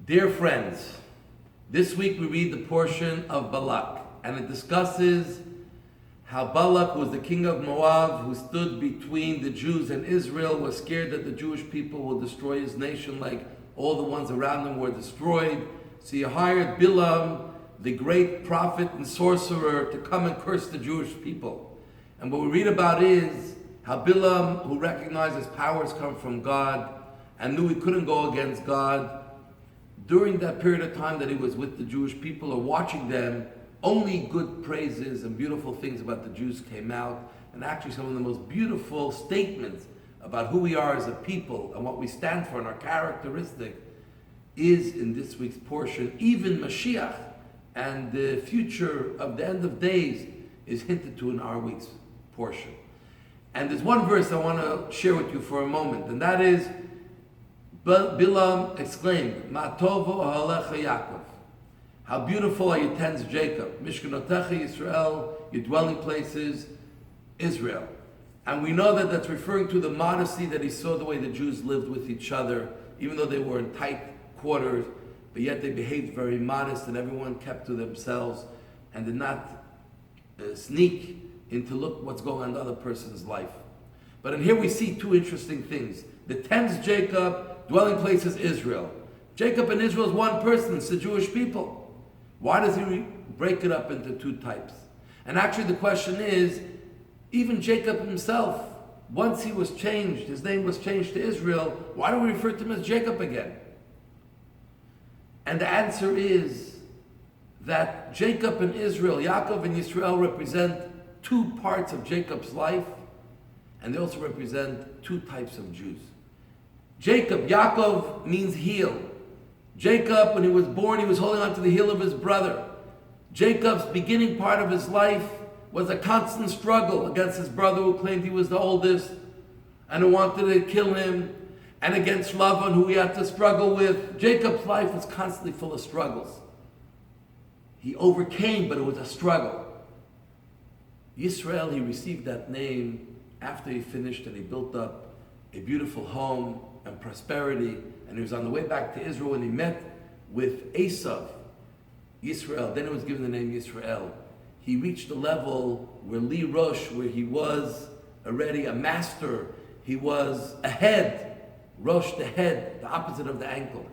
Dear friends, this week we read the portion of Balak, and it discusses how Balak was the king of Moab who stood between the Jews and Israel, was scared that the Jewish people will destroy his nation like all the ones around him were destroyed. So he hired Bilam, the great prophet and sorcerer, to come and curse the Jewish people. And what we read about is how Bilam, who recognized his powers come from God and knew he couldn't go against God, during that period of time that he was with the Jewish people or watching them, only good praises and beautiful things about the Jews came out, and actually some of the most beautiful statements about who we are as a people and what we stand for and our characteristic is in this week's portion. Even Mashiach and the future of the end of days is hinted to in our week's portion. And there's one verse I want to share with you for a moment, and that is, Bilam exclaimed, "Ma tovo ha'alecha Yaakov." How beautiful are your tents, Jacob. Mishkanotecha Yisrael, your dwelling places, Israel. And we know that that's referring to the modesty that he saw the way the Jews lived with each other, even though they were in tight quarters, but yet they behaved very modest and everyone kept to themselves and did not sneak into look what's going on in the other person's life. But in here we see two interesting things. The tents, Jacob, dwelling places, Israel. Jacob and Israel is one person, it's the Jewish people. Why does he break it up into two types? And actually the question is, even Jacob himself, once he was changed, his name was changed to Israel, why do we refer to him as Jacob again? And the answer is that Jacob and Israel, Yaakov and Yisrael, represent two parts of Jacob's life, and they also represent two types of Jews. Jacob, Yaakov means heel. Jacob, when he was born, he was holding on to the heel of his brother. Jacob's beginning part of his life was a constant struggle against his brother who claimed he was the oldest and who wanted to kill him, and against Lavan, who he had to struggle with. Jacob's life was constantly full of struggles. He overcame, but it was a struggle. Yisrael, he received that name after he finished and he built up a beautiful home and prosperity, and he was on the way back to Israel when he met with Esav, Yisrael. Then he was given the name Yisrael. He reached a level where Li Rosh, where he was already a master, he was a head, Rosh the head, the opposite of the ankle.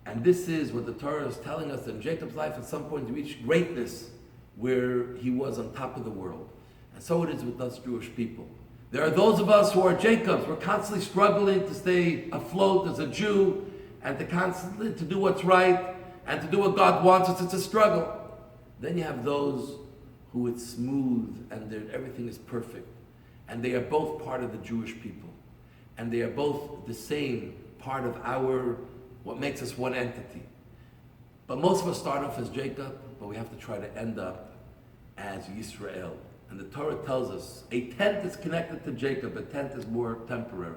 And this is what the Torah is telling us, that in Jacob's life at some point he reached greatness where he was on top of the world. And so it is with us Jewish people. There are those of us who are Jacobs. We're constantly struggling to stay afloat as a Jew and to constantly to do what's right and to do what God wants us. It's a struggle. Then you have those who it's smooth and everything is perfect. And they are both part of the Jewish people. And they are both the same part of what makes us one entity. But most of us start off as Jacob, but we have to try to end up as Yisrael. And the Torah tells us, a tent is connected to Jacob, a tent is more temporary.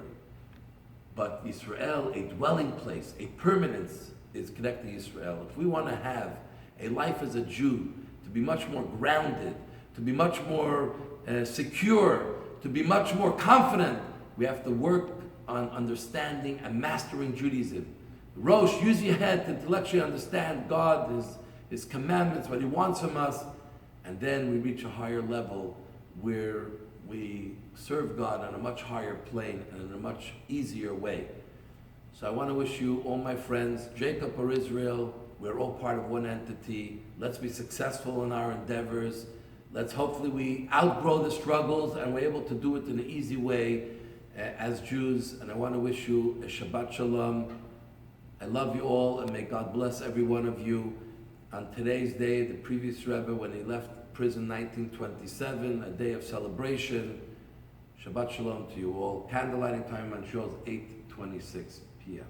But Yisrael, a dwelling place, a permanence, is connected to Yisrael. If we want to have a life as a Jew, to be much more grounded, to be much more secure, to be much more confident, we have to work on understanding and mastering Judaism. Rosh, use your head to intellectually understand God, His commandments, what He wants from us, and then we reach a higher level where we serve God on a much higher plane and in a much easier way. So I want to wish you, all my friends, Jacob or Israel, we're all part of one entity. Let's be successful in our endeavors. Hopefully we outgrow the struggles and we're able to do it in an easy way as Jews. And I want to wish you a Shabbat Shalom. I love you all, and may God bless every one of you. On today's day, the previous Rebbe, when he left prison 1927, a day of celebration. Shabbat Shalom to you all. Candlelighting time in Montreal is 8:26 p.m.